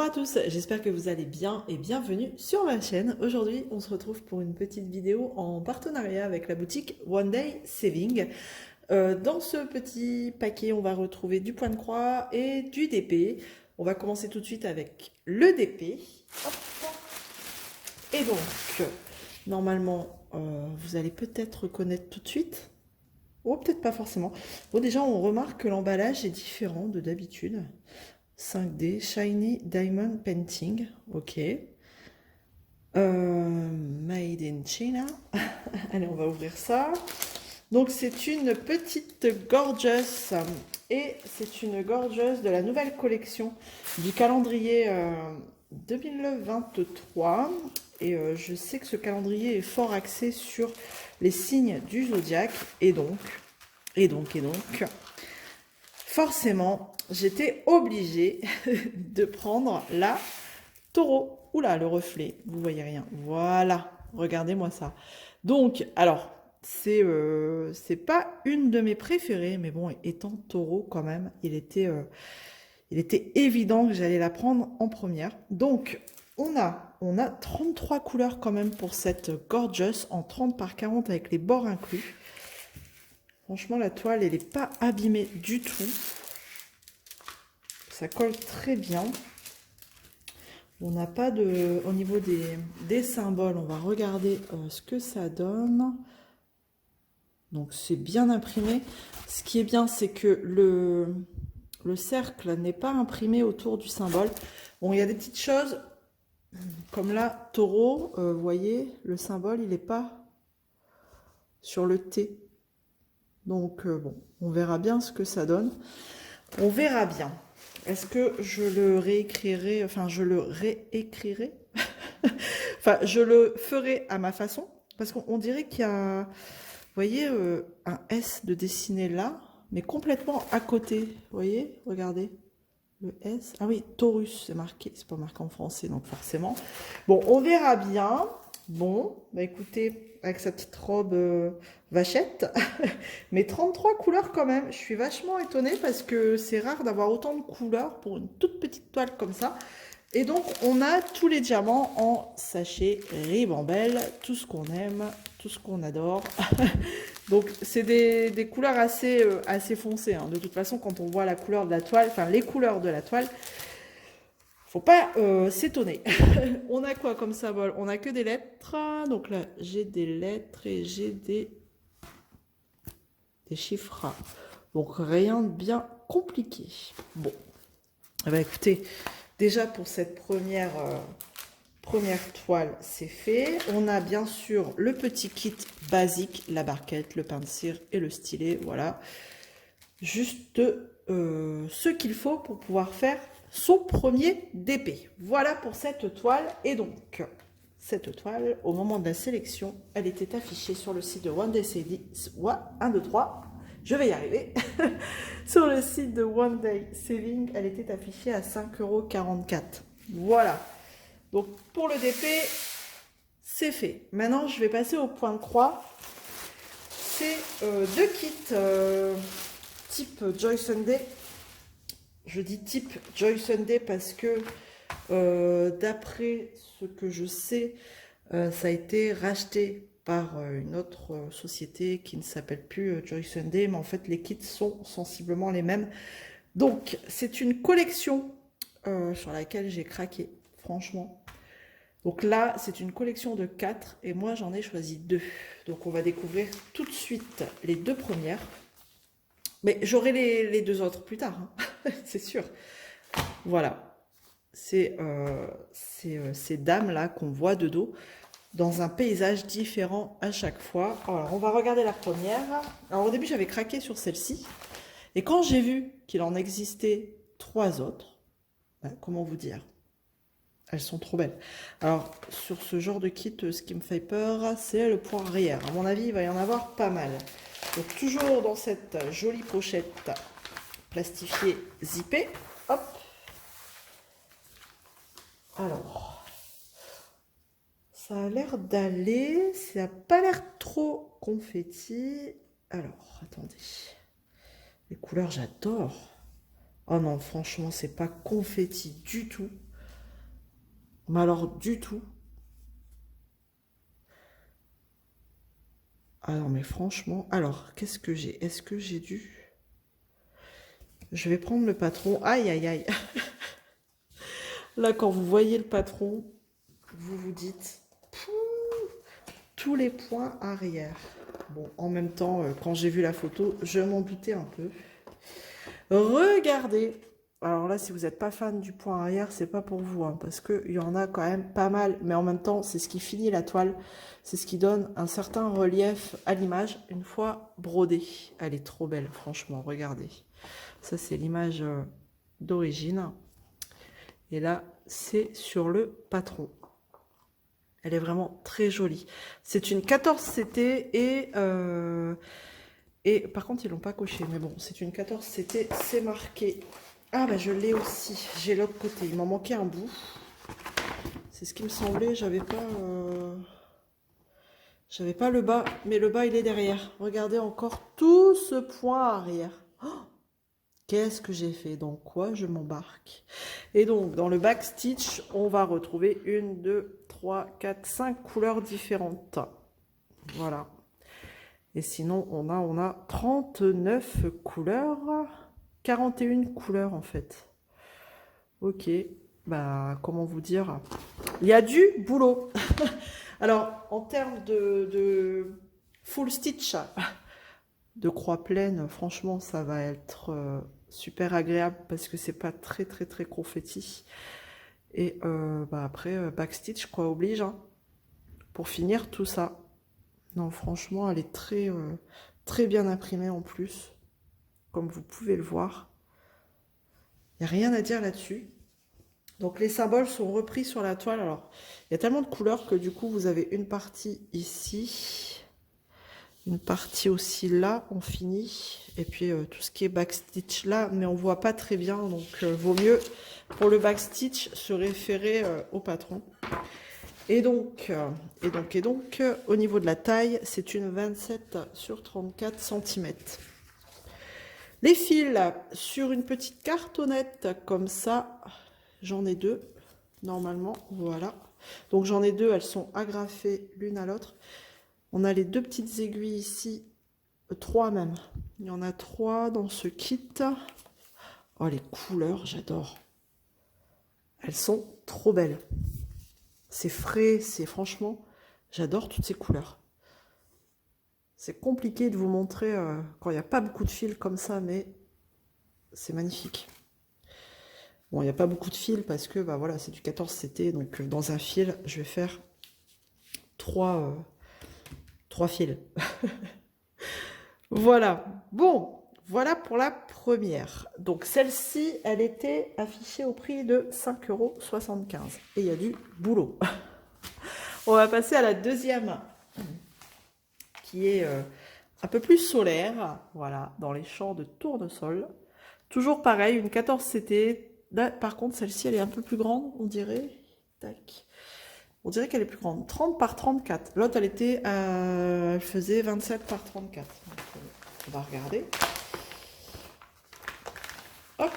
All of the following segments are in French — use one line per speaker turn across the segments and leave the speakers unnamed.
à tous, j'espère que vous allez bien et bienvenue sur ma chaîne. Aujourd'hui, on se retrouve pour une petite vidéo en partenariat avec la boutique One Day Saving. Dans ce petit paquet, on va retrouver du point de croix et du DP. On va commencer tout de suite avec le DP. Hop. Et donc, normalement, vous allez peut-être reconnaître tout de suite. Ou peut-être pas forcément. Bon, déjà, on remarque que l'emballage est différent de d'habitude. 5D, Shiny Diamond Painting, ok. Made in China. Allez, on va ouvrir ça. Donc, c'est une petite Gorgeous. Et c'est une Gorgeous de la nouvelle collection du calendrier 2023. Et je sais que ce calendrier est fort axé sur les signes du zodiaque. Et donc, forcément, j'étais obligée de prendre la taureau. Oula, le reflet, vous voyez rien. Voilà, regardez-moi ça. Donc, alors, c'est pas une de mes préférées, mais bon, étant taureau quand même, il était évident que j'allais la prendre en première. Donc, on a 33 couleurs quand même pour cette Gorgeous en 30 par 40 avec les bords inclus. Franchement, la toile, elle n'est pas abîmée du tout. Ça colle très bien. On n'a pas de... Au niveau des symboles, on va regarder ce que ça donne. Donc, c'est bien imprimé. Ce qui est bien, c'est que le cercle n'est pas imprimé autour du symbole. Bon, il y a des petites choses, comme là, taureau, vous voyez, le symbole, il n'est pas sur le T. Donc, bon, on verra bien ce que ça donne. On verra bien. Est-ce que je le réécrirai, enfin, je le réécrirai enfin, je le ferai à ma façon, parce qu'on dirait qu'il y a, vous voyez, un S de dessiné là, mais complètement à côté. Vous voyez, regardez, le S. Ah oui, Taurus, c'est marqué, c'est pas marqué en français, donc forcément. Bon, on verra bien. Bon, bah écoutez, avec sa petite robe vachette, mais 33 couleurs quand même. Je suis vachement étonnée parce que c'est rare d'avoir autant de couleurs pour une toute petite toile comme ça. Et donc, on a tous les diamants en sachet ribambelle, tout ce qu'on aime, tout ce qu'on adore. Donc, c'est des couleurs assez foncées, hein. De toute façon, quand on voit la couleur de la toile, enfin les couleurs de la toile, faut pas s'étonner. On a quoi comme symbole? On a que des lettres. Donc là, j'ai des lettres et j'ai des chiffres. Donc, rien de bien compliqué. Bon, eh ben, écoutez, déjà pour cette première toile, c'est fait. On a bien sûr le petit kit basique, la barquette, le pain de cire et le stylet. Voilà, juste ce qu'il faut pour pouvoir faire son premier DP. Voilà pour cette toile. Et donc, cette toile, au moment de la sélection, elle était affichée sur le site de One Day Saving. 1, 2, 3. Je vais y arriver. Sur le site de One Day Saving, elle était affichée à 5,44 €. Voilà. Donc, pour le DP, c'est fait. Maintenant, je vais passer au point de croix. C'est deux kits type Joy Sunday. Je dis type Joy Sunday parce que d'après ce que je sais, ça a été racheté par une autre société qui ne s'appelle plus Joy Sunday, mais en fait les kits sont sensiblement les mêmes. Donc c'est une collection sur laquelle j'ai craqué, franchement. Donc là, c'est une collection de 4 et moi j'en ai choisi 2. Donc on va découvrir tout de suite les 2 premières. Mais j'aurai les 2 autres plus tard, hein. C'est sûr. Voilà. C'est ces dames-là qu'on voit de dos dans un paysage différent à chaque fois. Alors on va regarder la première. Alors au début j'avais craqué sur celle-ci. Et quand j'ai vu qu'il en existait 3 autres, ben, comment vous dire? Elles sont trop belles. Alors, sur ce genre de kit, ce qui me fait peur, c'est le point arrière. À mon avis, il va y en avoir pas mal. Donc, toujours dans cette jolie pochette plastifiée zippée. Hop. Alors, ça a l'air d'aller. Ça n'a pas l'air trop confetti. Alors, attendez. Les couleurs, j'adore. Oh non, franchement, c'est pas confetti du tout. Mais alors, du tout. Alors, mais franchement... Alors, qu'est-ce que j'ai? Est-ce que j'ai dû... Je vais prendre le patron. Aïe, aïe, aïe. Là, quand vous voyez le patron, vous vous dites... Tous les points arrière. Bon, en même temps, quand j'ai vu la photo, je m'en doutais un peu. Regardez. Alors là, si vous n'êtes pas fan du point arrière, c'est pas pour vous, hein, parce qu'il y en a quand même pas mal. Mais en même temps, c'est ce qui finit la toile. C'est ce qui donne un certain relief à l'image une fois brodée. Elle est trop belle, franchement, regardez. Ça, c'est l'image d'origine. Et là, c'est sur le patron. Elle est vraiment très jolie. C'est une 14 CT et par contre, ils l'ont pas coché. Mais bon, c'est une 14 CT, c'est marqué. Ah bah je l'ai aussi. J'ai l'autre côté. Il m'en manquait un bout. C'est ce qui me semblait. J'avais pas le bas, mais le bas il est derrière. Regardez encore tout ce point arrière. Oh, qu'est-ce que j'ai fait? Dans quoi je m'embarque? Et donc dans le backstitch, on va retrouver 1, 2, 3, 4, 5 couleurs différentes. Voilà. Et sinon, on a 39 couleurs. 41 couleurs en fait. Ok. Bah, comment vous dire? Il y a du boulot. Alors, en termes de full stitch, de croix pleine, franchement, ça va être super agréable parce que c'est pas très confetti. Et bah après, backstitch, quoi, oblige, hein, pour finir tout ça. Non, franchement, elle est très bien imprimée en plus, comme vous pouvez le voir. Il n'y a rien à dire là-dessus. Donc les symboles sont repris sur la toile. Alors, il y a tellement de couleurs que du coup, vous avez une partie ici, une partie aussi là, on finit. Et puis tout ce qui est backstitch là, mais on voit pas très bien. Donc, vaut mieux pour le backstitch se référer au patron. Et donc, au niveau de la taille, c'est une 27 sur 34 cm. Les fils sur une petite cartonnette comme ça, j'en ai deux, normalement, voilà. Donc j'en ai deux, elles sont agrafées l'une à l'autre. On a les deux petites aiguilles ici, trois même. Il y en a trois dans ce kit. Oh, les couleurs, j'adore. Elles sont trop belles. C'est frais, c'est franchement, j'adore toutes ces couleurs. C'est compliqué de vous montrer quand il n'y a pas beaucoup de fils comme ça, mais c'est magnifique. Bon, il n'y a pas beaucoup de fils parce que bah, voilà, c'est du 14 CT, donc dans un fil, je vais faire trois fils. Voilà, bon, voilà pour la première. Donc celle-ci, elle était affichée au prix de 5,75 €. Et il y a du boulot. On va passer à la deuxième, qui est un peu plus solaire, voilà, dans les champs de tournesol. Toujours pareil, une 14 CT. Là, par contre, celle-ci, elle est un peu plus grande, on dirait. Tac. On dirait qu'elle est plus grande. 30 par 34. L'autre, elle faisait 27 par 34. Donc, on va regarder. Hop.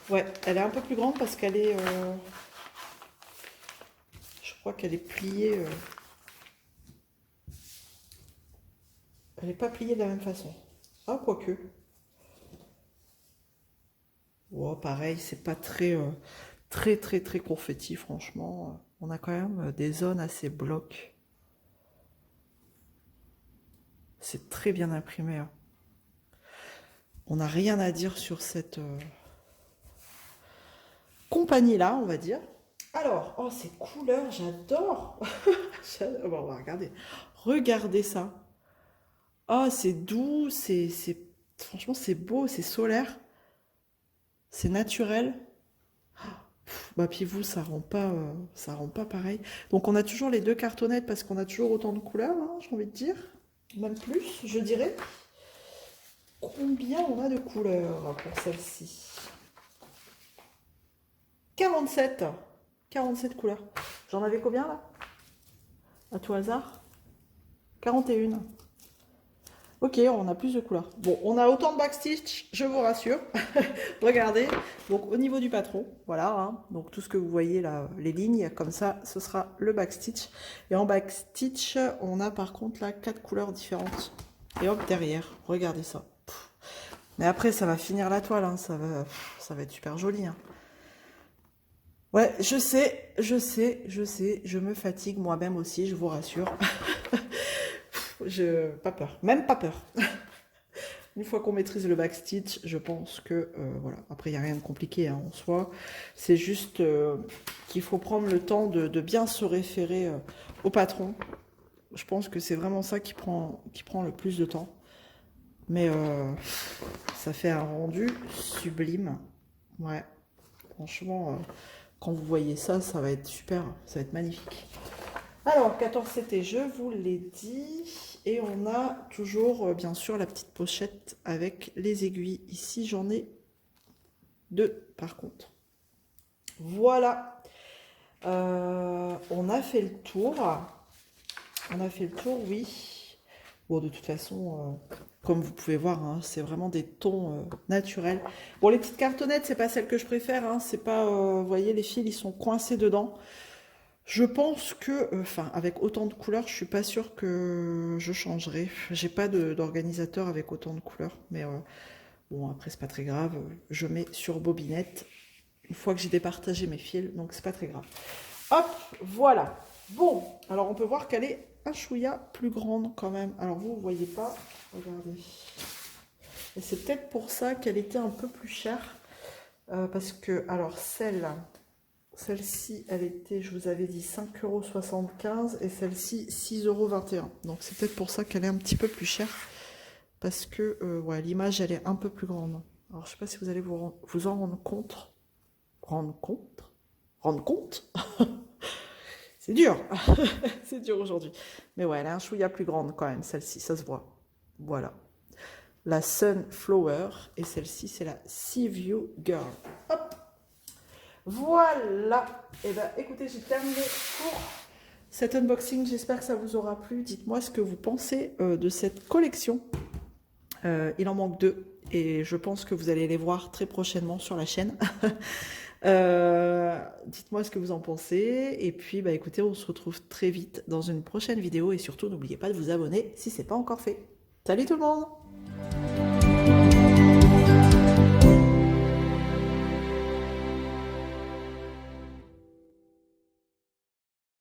Ouais, elle est un peu plus grande parce qu'elle est... je crois qu'elle est pliée... elle n'est pas pliée de la même façon. Ah, quoique. Oh, pareil, c'est pas très confetti, franchement. On a quand même des zones assez blocs. C'est très bien imprimé. Hein. On n'a rien à dire sur cette compagnie-là, on va dire. Alors, oh, ces couleurs, j'adore. Bon, on va regarder. Regardez ça. Oh, c'est doux, franchement, c'est beau, c'est solaire. C'est naturel. Bah, puis vous, ça rend pas pareil. Donc, on a toujours les deux cartonnettes parce qu'on a toujours autant de couleurs, hein, j'ai envie de dire. Même plus, je dirais. Combien on a de couleurs pour celle-ci? 47. 47 couleurs. J'en avais combien, là? À tout hasard? 41. Ok, on a plus de couleurs. Bon, on a autant de backstitch, je vous rassure. Regardez, donc au niveau du patron, voilà, hein, donc tout ce que vous voyez là, les lignes, comme ça, ce sera le backstitch. Et en backstitch, on a par contre là 4 couleurs différentes. Et hop, derrière, regardez ça. Pff. Mais après, ça va finir la toile, hein, ça va être super joli. Hein. Ouais, je sais, je me fatigue moi-même aussi, je vous rassure. Pas peur, même pas peur. Une fois qu'on maîtrise le backstitch, je pense que, voilà, après il n'y a rien de compliqué hein, en soi. C'est juste qu'il faut prendre le temps de bien se référer au patron. Je pense que c'est vraiment ça qui prend le plus de temps. Mais ça fait un rendu sublime. Ouais, franchement, quand vous voyez ça, ça va être super, ça va être magnifique. Alors, 14 CT, je vous l'ai dit. Et on a toujours, bien sûr, la petite pochette avec les aiguilles. Ici, j'en ai 2, par contre. Voilà. On a fait le tour. On a fait le tour, oui. Bon, de toute façon, comme vous pouvez voir, hein, c'est vraiment des tons naturels. Bon, les petites cartonnettes, c'est pas celles que je préfère. Hein, c'est pas, vous voyez, les fils, ils sont coincés dedans. Je pense que, enfin, avec autant de couleurs, je suis pas sûre que je changerai. J'ai pas d'organisateur avec autant de couleurs, mais bon, après c'est pas très grave. Je mets sur bobinette une fois que j'ai départagé mes fils, donc c'est pas très grave. Hop, voilà. Bon, alors on peut voir qu'elle est un chouïa plus grande quand même. Alors vous voyez pas, regardez. Et c'est peut-être pour ça qu'elle était un peu plus chère, parce que, alors celle-ci, elle était, je vous avais dit, 5,75 € et celle-ci, 6,21 €. Donc c'est peut-être pour ça qu'elle est un petit peu plus chère. Parce que ouais, l'image, elle est un peu plus grande. Alors je sais pas si vous allez vous en rendre compte. Rendre compte. C'est dur. C'est dur aujourd'hui. Mais ouais, elle est un chouïa plus grande quand même, celle-ci, ça se voit. Voilà. La Sunflower et celle-ci, c'est la Sea View Girl. Hop. Voilà, et bien écoutez, j'ai terminé pour cet unboxing, j'espère que ça vous aura plu. Dites-moi ce que vous pensez de cette collection. Il en manque 2 et je pense que vous allez les voir très prochainement sur la chaîne. Dites-moi ce que vous en pensez et puis bah écoutez, on se retrouve très vite dans une prochaine vidéo et surtout n'oubliez pas de vous abonner si ce n'est pas encore fait. Salut tout le monde!